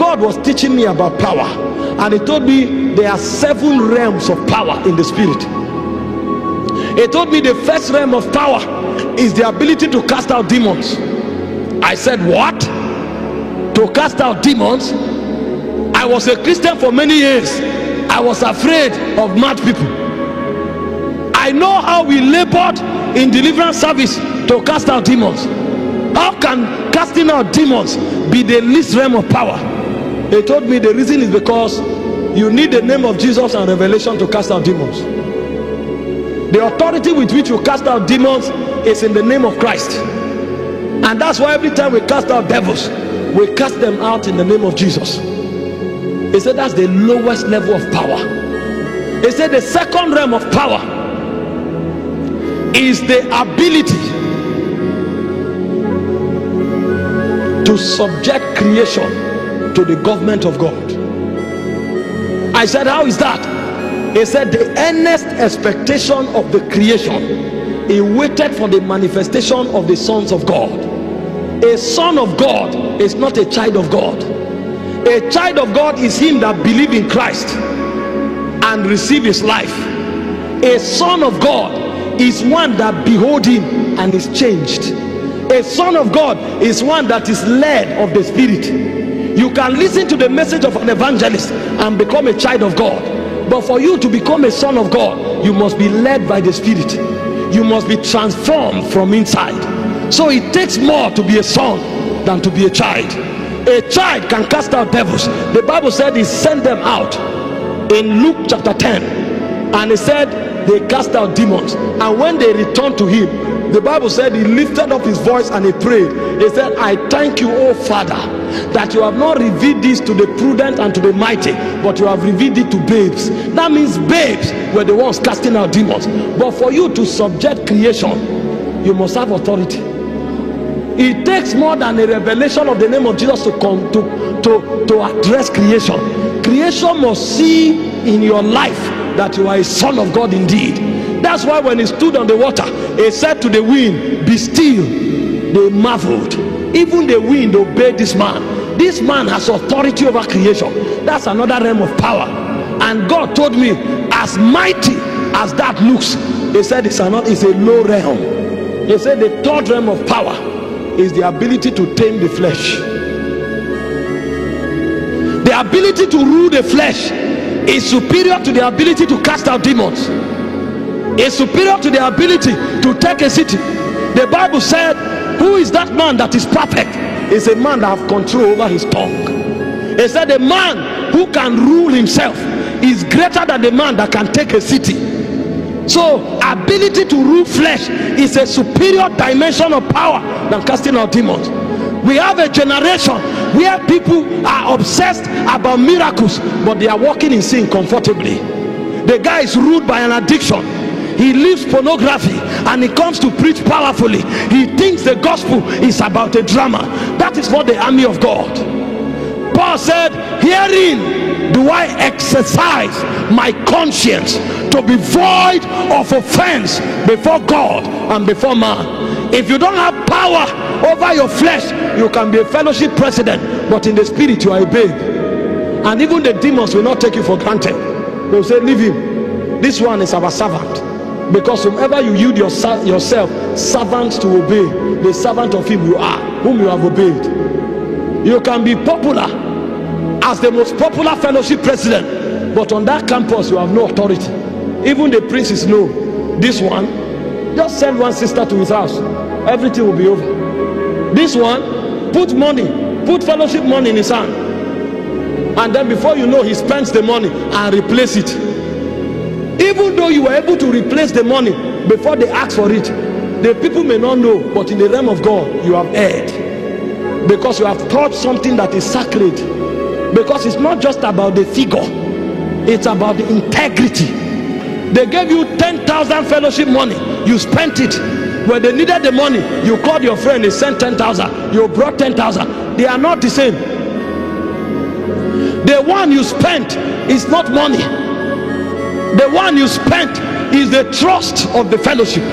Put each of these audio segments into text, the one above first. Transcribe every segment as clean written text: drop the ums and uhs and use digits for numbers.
God was teaching me about power, and he told me there are 7 realms of power in the spirit. He told me the first realm of power is the ability to cast out demons. I said, what? To cast out demons? I was a Christian for many years. I was afraid of mad people. I know how we labored in deliverance service to cast out demons. How can casting out demons be the least realm of power? They told me the reason is because you need the name of Jesus and revelation to cast out demons. The authority with which you cast out demons is in the name of Christ. And that's why every time we cast out devils, we cast them out in the name of Jesus. He said that's the lowest level of power. He said the second realm of power is the ability to subject creation to the government of God. I said, how is that? He said the earnest expectation of the creation, he waited for the manifestation of the sons of God. A son of God is not a child of God. A child of God is him that believes in Christ and receive his life. A son of God is one that behold him and is changed. A son of God is one that is led of the Spirit. You can listen to the message of an evangelist and become a child of God, but for you to become a son of God, you must be led by the Spirit. You must be transformed from inside. So it takes more to be a son than to be a child. A child can cast out devils. The Bible said he sent them out in Luke chapter 10, and he said they cast out demons, and when they returned to him, the Bible said he lifted up his voice and he prayed. He said, I thank you, O Father, that you have not revealed this to the prudent and to the mighty, but you have revealed it to babes. That means babes were the ones casting out demons. But for you to subject creation, you must have authority. It takes more than a revelation of the name of Jesus to come to address creation. Creation must see in your life that you are a son of God indeed. That's why when he stood on the water, he said to the wind, be still. They marveled. Even the wind obeyed this man. This man has authority over creation. That's another realm of power. And God told me, as mighty as that looks, he said it's a low realm. He said the third realm of power is the ability to tame the flesh. The ability to rule the flesh is superior to the ability to cast out demons. Is superior to the ability to take a city. The Bible said, who is that man that is perfect? Is a man that have control over his tongue. It said the man who can rule himself is greater than the man that can take a city. So ability to rule flesh is a superior dimension of power than casting out demons. We have a generation where people are obsessed about miracles, but they are walking in sin comfortably. The guy is ruled by an addiction. He leaves pornography and he comes to preach powerfully. He thinks the gospel is about a drama. That is not the army of God. Paul said, herein do I exercise my conscience to be void of offense before God and before man. If you don't have power over your flesh, you can be a fellowship president, but in the spirit you are a babe. And even the demons will not take you for granted. They will say, leave him. This one is our servant. Because whomever you yield yourself servants to obey, the servant of him you are, whom you have obeyed. You can be popular as the most popular fellowship president, but on that campus you have no authority. Even the princes know this one, just send one sister to his house, everything will be over. This one, put fellowship money in his hand, and then before you know, he spends the money and replace it. Even though you were able to replace the money before they ask for it, the people may not know, but in the realm of God you have erred, because you have taught something that is sacred. Because it's not just about the figure, it's about the integrity. They gave you 10,000 fellowship money, you spent it. When they needed the money, you called your friend, he sent 10,000, you brought 10,000. They are not the same. The one you spent is not money. The one you spent is the trust of the fellowship.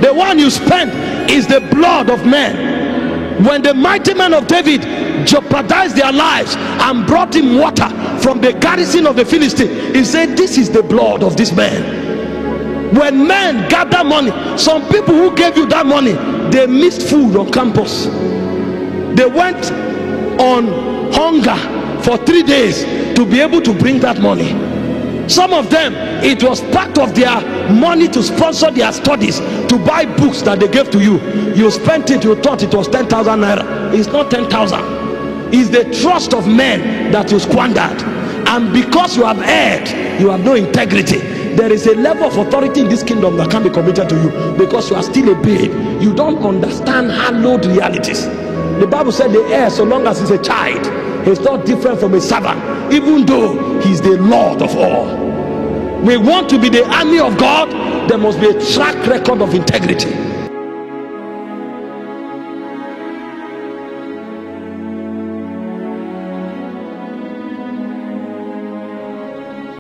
The one you spent is the blood of men. When the mighty man of David jeopardized their lives and brought him water from the garrison of the Philistine, he said, this is the blood of this man. When men gather money, some people who gave you that money, they missed food on campus. They went on hunger for 3 days to be able to bring that money. Some of them, it was part of their money to sponsor their studies, to buy books that they gave to you. You spent it, you thought it was 10,000 naira. It's not 10,000. It's the trust of men that you squandered. And because you have erred, you have no integrity. There is a level of authority in this kingdom that can be committed to you, because you are still a babe. You don't understand hallowed realities. The Bible said the heir, so long as he's a child, he's not different from a servant, even though he's the Lord of all. We want to be the army of God. There must be a track record of integrity.